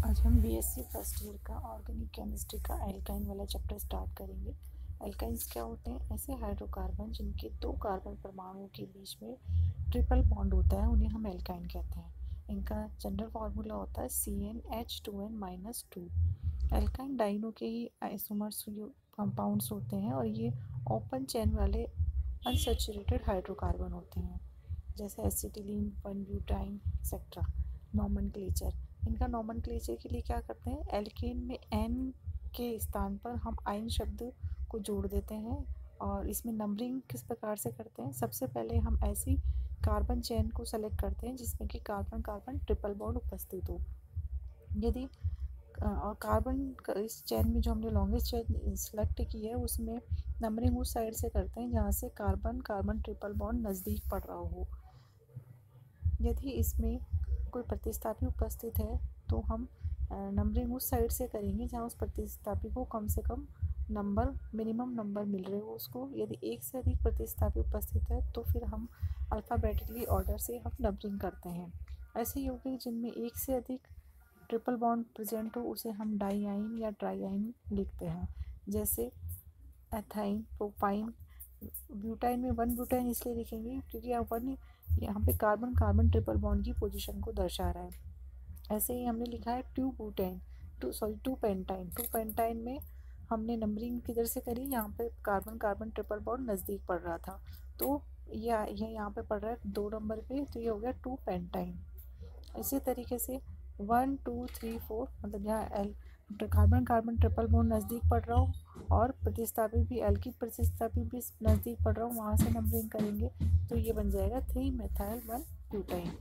आज हम BSc first year का ऑर्गेनिक केमिस्ट्री का एल्काइन वाला चैप्टर स्टार्ट करेंगे। एल्काइंस क्या होते हैं? ऐसे हाइड्रोकार्बन जिनके दो कार्बन परमाणुओं के बीच में ट्रिपल बॉन्ड होता है, उन्हें हम एल्काइन कहते हैं। इनका जनरल फार्मूला होता है CnH2n-2। एल्काइन डाइनों के ही आइसोमर्स कंपाउंड्स होते हैं और ये ओपन चेन वाले अनसैचुरेटेड हाइड्रोकार्बन होते हैं, जैसे एसिटिलीन, 1-ब्यूटाइन एक्सेट्रा। नॉमनक्लेचर, इनका नॉमनक्लेचर के लिए क्या करते हैं, एल्केन में एन के स्थान पर हम आइन शब्द को जोड़ देते हैं। और इसमें नंबरिंग किस प्रकार से करते हैं? सबसे पहले हम ऐसी कार्बन चेन को सेलेक्ट करते हैं जिसमें कि कार्बन कार्बन ट्रिपल बॉन्ड उपस्थित हो। यदि और कार्बन इस चेन में जो हमने लॉन्गेस्ट चेन सेलेक्ट की है उसमें नंबरिंग उस साइड से करते हैं जहाँ से कार्बन कार्बन ट्रिपल बॉन्ड नज़दीक पड़ रहा हो। यदि इसमें कोई प्रतिस्थापी उपस्थित है तो हम नंबरिंग उस साइड से करेंगे जहाँ उस प्रतिस्थापी को कम से कम नंबर, मिनिमम नंबर मिल रहे हो उसको। यदि एक से अधिक प्रतिस्थापी उपस्थित है तो फिर हम अल्फ़ाबेटिकली ऑर्डर से हम नंबरिंग करते हैं। ऐसे यौगिक जिनमें एक से अधिक ट्रिपल बॉन्ड प्रेजेंट हो उसे हम डाईआइन या ट्राईआइन लिखते हैं, जैसे एथाइन, प्रोपाइन। ब्यूटाइन में 1-ब्यूटाइन इसलिए लिखेंगे क्योंकि यहाँ पे कार्बन कार्बन ट्रिपल बॉन्ड की पोजीशन को दर्शा रहा है। ऐसे ही हमने लिखा है 2-पेंटाइन। 2-पेंटाइन में हमने नंबरिंग किधर से करी, यहाँ पे कार्बन कार्बन ट्रिपल बॉन्ड नज़दीक पड़ रहा था तो यह यहाँ पे पड़ रहा है 2 नंबर पे, तो ये हो गया 2-पेंटाइन। इसी तरीके से 1, 2, 3, 4 मतलब यहाँ कार्बन कार्बन ट्रिपल बॉन्ड नज़दीक पड़ रहा हो और प्रतिस्थापी भी एल की प्रतिस्थापी भी नज़दीक पड़ रहा हो, वहाँ से नंबरिंग करेंगे तो ये बन जाएगा 3-मेथाइल-1-ब्यूटाइन।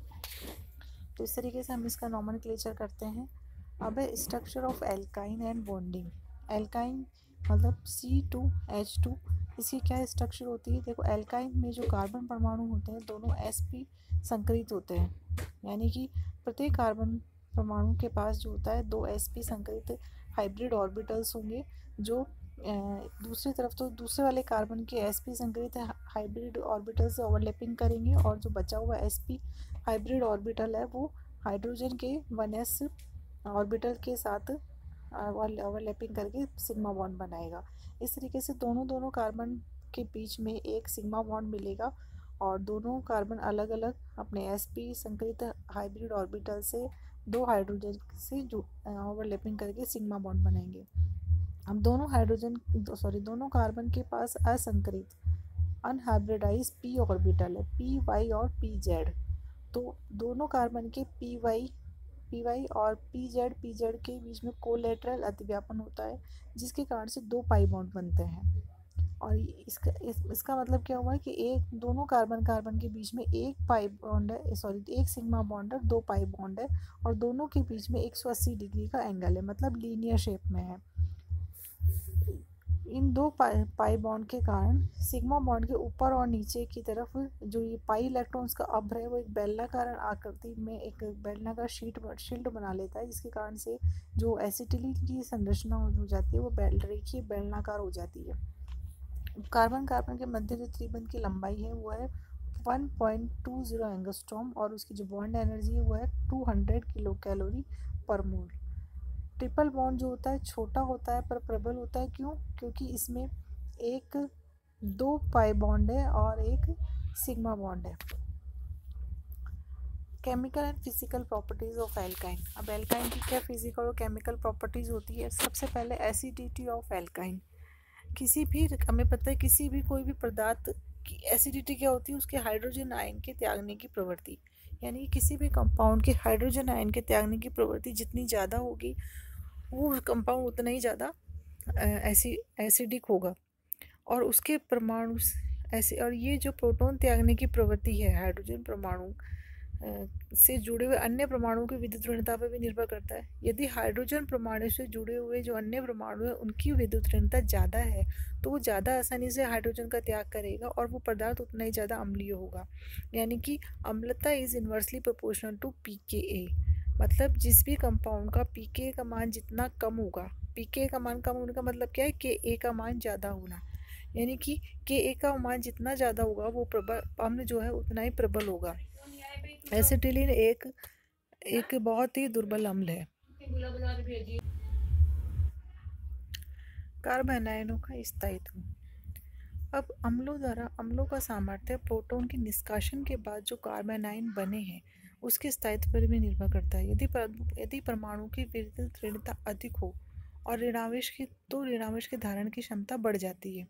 तो इस तरीके से हम इसका नॉमेनक्लेचर करते हैं। अब है structure of alkyne and bonding. Alkyne मतलब C2H2, इसकी क्या स्ट्रक्चर होती है? देखो, एल्काइन में जो कार्बन परमाणु होते हैं दोनों sp संकरित होते हैं, यानी कि प्रत्येक कार्बन परमाणु के पास जो होता है 2 sp संकरित हाइब्रिड ऑर्बिटल्स होंगे, जो दूसरी तरफ तो दूसरे वाले कार्बन के sp संकरित हाइब्रिड ऑर्बिटल से ओवरलैपिंग करेंगे और जो बचा हुआ sp हाइब्रिड ऑर्बिटल है वो हाइड्रोजन के 1s ऑर्बिटल के साथ ओवरलैपिंग करके सिग्मा बॉन्ड बनाएगा। इस तरीके से दोनों कार्बन के बीच में एक सिग्मा बॉन्ड मिलेगा और दोनों कार्बन अलग अलग अपने sp संकरित हाइब्रिड ऑर्बिटल से 2 हाइड्रोजन से जो ओवरलैपिंग करके सिग्मा बॉन्ड बनाएंगे। अब दोनों कार्बन के पास असंकरित अनहाइब्रिडाइज p ऑर्बिटल है, py और pz। तो दोनों कार्बन के py और pz के बीच में कोलेटरल अतिव्यापन होता है, जिसके कारण से 2 पाई बॉन्ड बनते हैं। और इसका मतलब क्या हुआ है कि दोनों कार्बन के बीच में एक सिग्मा बॉन्ड है, 2 पाई बॉन्ड है और दोनों के बीच में 180 डिग्री का एंगल है, मतलब लीनियर शेप में है। इन 2 पाई बॉन्ड के कारण सिग्मा बॉन्ड के ऊपर और नीचे की तरफ जो ये पाई इलेक्ट्रॉन्स का अभ्र है वो एक बेलनाकार आकृति में एक बेलनाकार शील्ड बना लेता है, जिसके कारण से जो एसिटिलीन की संरचना हो जाती है वो रेखीय बेलनाकार हो जाती है। कार्बन कार्बन के मध्य जो त्रिबंध की लंबाई है वो है 1.20 एंगस्ट्रॉम और उसकी जो बॉन्ड एनर्जी है वो है 200 किलो कैलोरी पर मोल। ट्रिपल बॉन्ड जो होता है छोटा होता है पर प्रबल होता है, क्यों? क्योंकि इसमें 2 पाई बॉन्ड है और एक सिग्मा बॉन्ड है। Chemical and physical properties of alkyne. अब एल्काइन की क्या फिजिकल और केमिकल प्रॉपर्टीज होती है? सबसे पहले एसिडिटी ऑफ एल्काइन। हमें पता है किसी भी कोई भी पदार्थ की एसिडिटी क्या होती है? उसके हाइड्रोजन आयन के त्यागने की प्रवृत्ति, यानी किसी भी कंपाउंड के हाइड्रोजन आयन के त्यागने की प्रवृत्ति जितनी ज़्यादा होगी वो कंपाउंड उतना ही ज़्यादा एसिडिक होगा। और उसके परमाणु ऐसे, और ये जो प्रोटॉन त्यागने की प्रवृत्ति है हाइड्रोजन परमाणु से जुड़े हुए अन्य परमाणुओं की विद्युत ऋणता पर भी निर्भर करता है। यदि हाइड्रोजन परमाणु से जुड़े हुए जो अन्य परमाणु है उनकी विद्युत ऋणता ज़्यादा है तो वो ज़्यादा आसानी से हाइड्रोजन का त्याग करेगा और वो पदार्थ उतना ही ज़्यादा अम्लीय होगा, यानी कि अम्लता is inversely proportional to pKa। मतलब जिस भी कंपाउंड का pKa का मान जितना कम होगा, pKa का मान कम होने का मतलब क्या है? Ka का मान ज़्यादा होना, यानी कि Ka का मान जितना ज़्यादा होगा वो अम्ल जो है उतना ही प्रबल होगा। एसिटिलीन एक बहुत ही दुर्बल अम्ल है। कार्बन आयनों का स्थायित्व। अब अम्लों का सामर्थ्य प्रोटॉन के निष्कासन के बाद जो कार्बन आयन बने हैं उसके स्थायित्व पर भी निर्भर करता है। यदि परमाणु की विद्युत ऋणता अधिक हो और ऋणावेश के धारण की क्षमता बढ़ जाती है,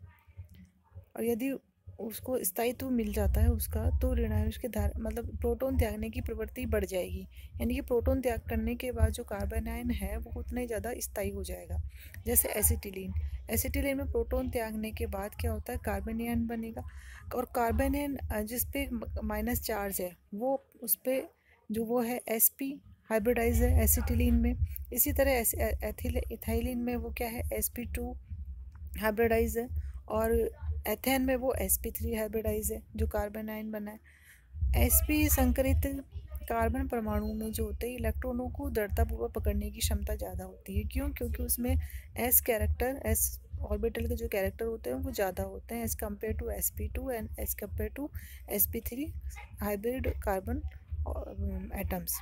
और यदि उसको स्थायित्व मिल जाता है उसका, तो ऋणावेश के मतलब प्रोटॉन त्यागने की प्रवृत्ति बढ़ जाएगी। यानी कि प्रोटॉन त्याग करने के बाद जो कार्बन आयन है वो उतना ही ज़्यादा स्थायी हो जाएगा। जैसे एसिटिलीन में प्रोटॉन त्यागने के बाद क्या होता है, कार्बन आयन बनेगा, और कार्बन आयन जिस पे माइनस चार्ज है वो उस पर जो वो है sp हाइब्रिडाइज है एसिटिलीन में। इसी तरह इथाइलिन में वो क्या है, sp2 हाइब्रिडाइज है, और एथेन में वो sp3 हाइब्रिडाइज है जो कार्बन आयन बना है। sp संकरित कार्बन परमाणु में जो होते हैं इलेक्ट्रॉनों को दृढ़तापूर्वक पकड़ने की क्षमता ज़्यादा होती है। क्यों? क्योंकि उसमें s ऑर्बिटल के जो कैरेक्टर होते हैं वो ज़्यादा होते हैं as compare to sp2 and as compare to sp3 hybrid carbon atoms.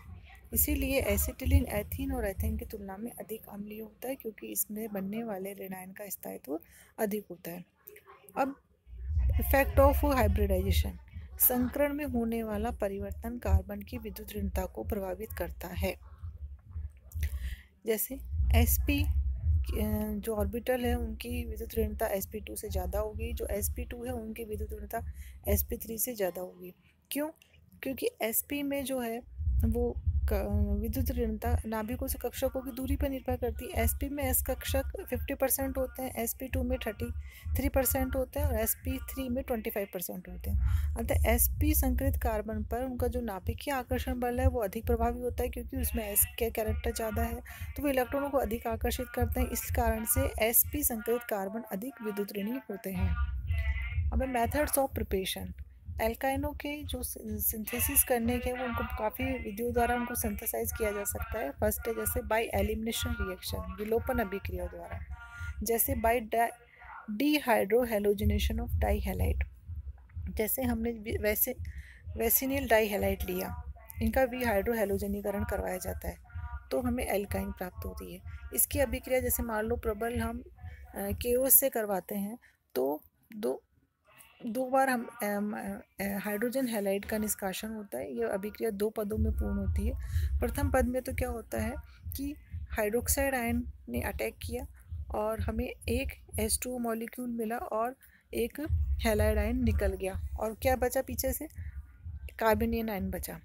इसीलिए एसिटिलीन एथीन और एथेन की तुलना में अधिक अम्लीय होता है, क्योंकि इसमें बनने वाले ऋणायन का स्थायित्व अधिक होता है। अब इफेक्ट ऑफ हाइब्रिडाइजेशन, संकरण में होने वाला परिवर्तन कार्बन की विद्युत ऋणता को प्रभावित करता है। जैसे sp जो ऑर्बिटल है उनकी विद्युत ऋणता sp2 से ज़्यादा होगी, जो sp2 है उनकी विद्युत ऋणता sp3 से ज़्यादा होगी। क्यों? क्योंकि sp में जो है वो विद्युत ऋणता नाभिकों से कक्षकों की दूरी पर निर्भर करती है। sp में s कक्षक 50% होते हैं, sp2 में 33% होते हैं और sp3 में 25% होते हैं। अतः sp संकरित कार्बन पर उनका जो नाभिकीय आकर्षण बल है वो अधिक प्रभावी होता है, क्योंकि उसमें s के कैरेक्टर ज़्यादा है तो वो इलेक्ट्रॉनों को अधिक आकर्षित करते हैं। इस कारण से sp संकरित कार्बन अधिक विद्युत ऋणी होते हैं। अब मेथड्स ऑफ प्रिपरेशन, एल्काइनों के जो सिंथेसिस करने के वो उनको काफ़ी विधियों द्वारा उनको सिंथेसाइज किया जा सकता है। फर्स्ट है जैसे बाय एलिमिनेशन रिएक्शन, विलोपन अभिक्रिया द्वारा, जैसे by dehydrohalogenation of dihalide. जैसे हमने वेसिनिल डाई हैलाइड लिया, इनका विहाइड्रो हेलोजनीकरण करवाया जाता है तो हमें एल्काइन प्राप्त होती है। इसकी अभिक्रिया जैसे मान लो प्रबल हम KOH से करवाते हैं तो दो बार हम हाइड्रोजन हैलाइड का निष्कासन होता है। ये अभिक्रिया 2 पदों में पूर्ण होती है। प्रथम पद में तो क्या होता है कि हाइड्रोक्साइड आयन ने अटैक किया और हमें एक H2O मॉलिक्यूल मिला और एक हैलाइड आयन निकल गया, और क्या बचा पीछे से, कार्बेनियम आयन बचा।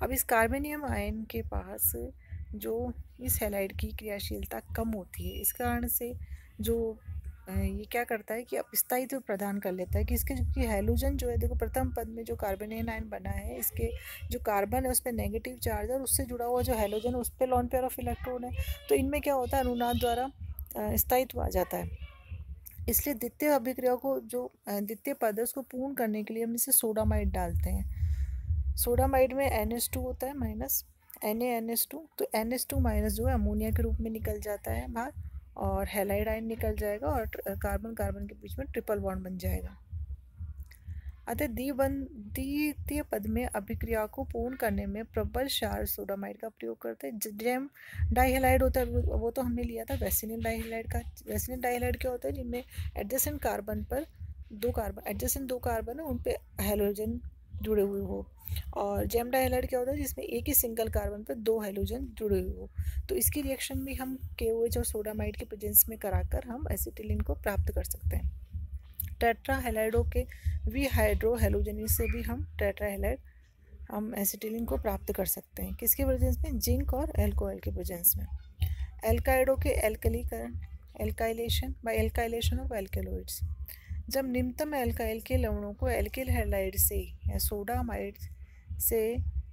अब इस कार्बेनियम आयन के पास जो इस हैलाइड की क्रियाशीलता कम होती है, इस कारण से जो ये क्या करता है कि अब स्थायित्व प्रदान कर लेता है कि इसके जो हैलोजन जो है, देखो प्रथम पद में जो कार्बेनियम आयन बना है इसके जो कार्बन है उस पर नेगेटिव चार्ज है और उससे जुड़ा हुआ जो हैलोजन है उस पर लॉन पेयर ऑफ इलेक्ट्रॉन है, तो इनमें क्या होता है, अनुनाद द्वारा स्थायित्व आ जाता है। इसलिए द्वितीय अभिक्रिया को जो द्वितीय पद है उसको पूर्ण करने के लिए हम इसे सोडामाइड डालते हैं। सोडामाइड में NH2 होता है माइनस NaNH2, तो NH2 माइनस जो है अमोनिया के रूप में निकल जाता है बाहर और हैलाइड आयन निकल जाएगा और कार्बन कार्बन के बीच में ट्रिपल बॉन्ड बन जाएगा। अतः द्वितीय पद में अभिक्रिया को पूर्ण करने में प्रबल क्षार सोडामाइड का प्रयोग करते हैं। जेम डाइहैलाइड होता है वो तो हमने लिया था वेसिनिल डाइहैलाइड का। वेसिनिल डाइहैलाइड क्या होता है, जिनमें एडजेसेंट कार्बन पर दो कार्बन है उन पे हैलोजन जुड़े हुए हो, और जेम डाइहैलाइड क्या होता है जिसमें एक ही सिंगल कार्बन पर 2 हैलोजन जुड़े हुए हो। तो इसकी रिएक्शन भी हम KOH और सोडामाइड के प्रेजेंस में कराकर हम एसिटिलीन को प्राप्त कर सकते हैं। टेट्रा हैलाइडों के विहाइड्रो हेलोजनी से भी हम टेट्रा हैलाइड हम एसिटिलीन को प्राप्त कर सकते हैं। किसके प्रेजेंस में, जिंक और एल्कोहल के प्रेजेंस में। एल्काइडों के एल्कलीकरण, alkylation by alkylation of alkaloids, जब निम्नतम एल्काइल के लवणों को एल्किल हैलाइड से या सोडामाइड से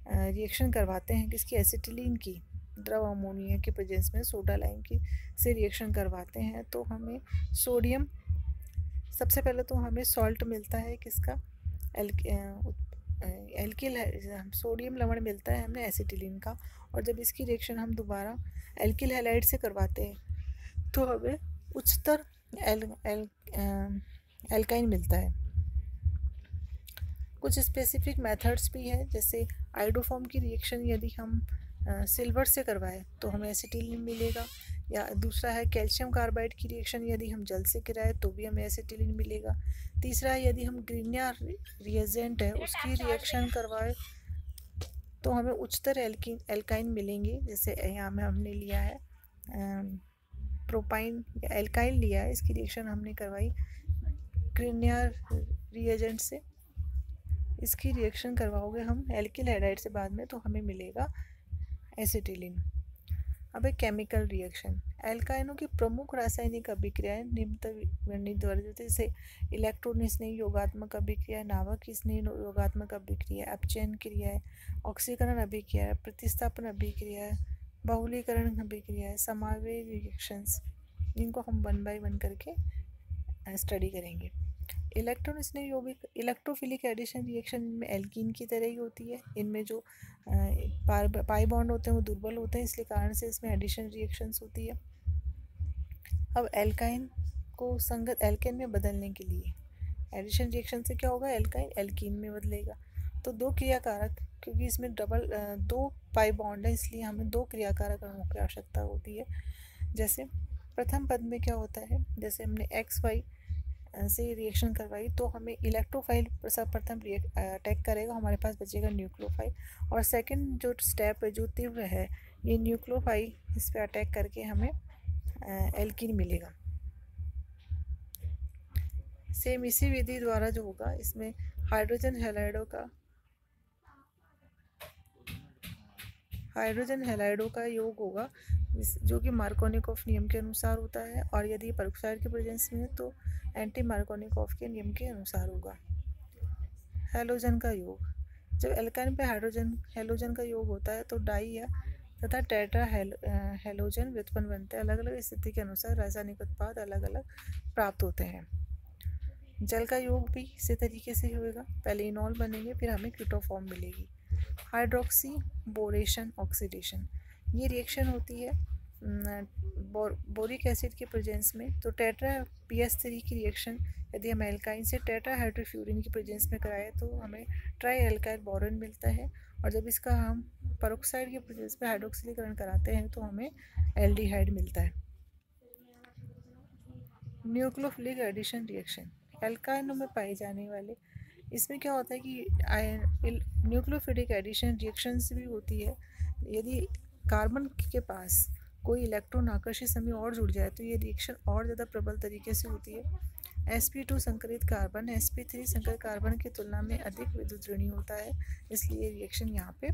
रिएक्शन करवाते हैं, किसकी, एसिटिलीन की, द्रव अमोनिया के प्रेजेंस में सोडा लाइम की से रिएक्शन करवाते हैं तो हमें सोडियम, सबसे पहले तो हमें सॉल्ट मिलता है किसका, एल्किल सोडियम लवण मिलता है हमें एसिटिलीन का, और जब इसकी रिएक्शन हम दोबारा एल्किल हैलाइड से करवाते हैं तो हमें उच्चतर एल्काइन मिलता है। कुछ स्पेसिफिक मेथड्स भी हैं, जैसे आइडोफॉर्म की रिएक्शन यदि हम सिल्वर से करवाए तो हमें एसिटिलीन मिलेगा, या दूसरा है कैल्शियम कार्बाइड की रिएक्शन यदि हम जल से कराए तो भी हमें एसिटिलीन मिलेगा। तीसरा है यदि हम ग्रीनियर रिएजेंट है उसकी रिएक्शन करवाए तो हमें उच्चतर एल्काइन मिलेंगे। जैसे यहाँ में हमने लिया है प्रोपाइन या एल्काइल लिया है, इसकी रिएक्शन हमने करवाई ग्रीनियर रिएजेंट से, इसकी रिएक्शन करवाओगे हम एल्किल हाइड्राइड से बाद में तो हमें मिलेगा एसिटिलीन। अब एक केमिकल रिएक्शन, एल्काइनों की प्रमुख रासायनिक अभिक्रियाएं निम्न वर्णित द्वारा, जैसे इलेक्ट्रॉन स्नेह योगात्मक अभिक्रिया, नाभिक स्नेह योगात्मक अभिक्रिया, अपचयन क्रिया, ऑक्सीकरण अभिक्रिया, प्रतिस्थापन अभिक्रिया, बहुलीकरण अभिक्रिया, समावेश रिएक्शंस, जिनको हम 1 by 1 करके स्टडी करेंगे। इलेक्ट्रॉन स्नेह यौगिक इलेक्ट्रोफिलिक एडिशन रिएक्शन में एल्कीन की तरह ही होती है। इनमें जो पाई बॉन्ड होते हैं वो दुर्बल होते हैं, इसलिए कारण से इसमें एडिशन रिएक्शंस होती है। अब एल्काइन को संगत एल्केन में बदलने के लिए एडिशन रिएक्शन से क्या होगा, एल्काइन एल्कीन में बदलेगा। तो दो क्रियाकारक, क्योंकि इसमें दो पाई बॉन्ड है इसलिए हमें दो क्रियाकारक अणुओं की आवश्यकता होती है। जैसे प्रथम पद में क्या होता है, जैसे हमने XY से रिएक्शन करवाई तो हमें इलेक्ट्रोफाइल सर्वप्रथम अटैक करेगा, हमारे पास बचेगा न्यूक्लियोफाइल, और सेकंड जो स्टेप है जो तीव्र है ये न्यूक्लियोफाइल इस पर अटैक करके हमें एल्कीन मिलेगा। सेम इसी विधि द्वारा जो होगा इसमें हाइड्रोजन हैलाइडों का योग होगा जो कि मार्कोनिकॉफ नियम के अनुसार होता है, और यदि पेरोक्साइड के प्रेजेंस में है तो एंटी मार्कोनिकॉफ के नियम के अनुसार होगा। हैलोजन का योग, जब एल्काइन पे हैलोजन का योग होता है तो डाई या तथा टेट्रा हैलोजन व्युत्पन्न बनते हैं। अलग अलग स्थिति के अनुसार रासायनिक उत्पाद अलग अलग प्राप्त होते हैं। जल का योग भी इसी तरीके से होगा, पहले इनॉल बनेंगे फिर हमें कीटोफॉर्म मिलेगी। हाइड्रोक्सी बोरेशन ऑक्सीडेशन, ये रिएक्शन होती है बोरिक एसिड के प्रेजेंस में, तो टेट्रा PS3 की रिएक्शन यदि हम एल्काइन से टेट्रा हाइड्रोफ्यूरिन की प्रेजेंस में कराए तो हमें ट्राई एल्काइल बोरॉन मिलता है, और जब इसका हम पेरोक्साइड के प्रेजेंस में हाइड्रोक्सिलीकरण कराते हैं तो हमें एल्डिहाइड मिलता है। न्यूक्लियोफिलिक एडिशन रिएक्शन, एल्काइनों में पाए जाने वाले, इसमें क्या होता है कि न्यूक्लियोफिलिक एडिशन रिएक्शंस भी होती है। यदि कार्बन के पास कोई इलेक्ट्रॉन आकर्षित समय और जुड़ जाए तो ये रिएक्शन और ज़्यादा प्रबल तरीके से होती है। sp2 संकरित कार्बन sp3 संकर कार्बन की तुलना में अधिक विद्युत ऋणी होता है, इसलिए रिएक्शन यहाँ पे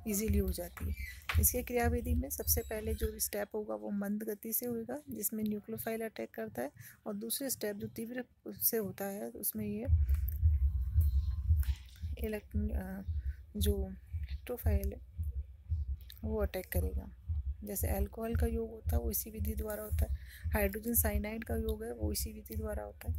इजीली हो जाती है। इसके क्रियाविधि में सबसे पहले जो स्टेप होगा वो मंद गति से होगा जिसमें न्यूक्लियोफाइल अटैक करता है, और दूसरे स्टेप जो तीव्र से होता है उसमें ये जो इलेक्ट्रोफाइल है वो अटैक करेगा। जैसे अल्कोहल का योग होता है वो इसी विधि द्वारा होता है, हाइड्रोजन साइनाइड का योग है वो इसी विधि द्वारा होता है।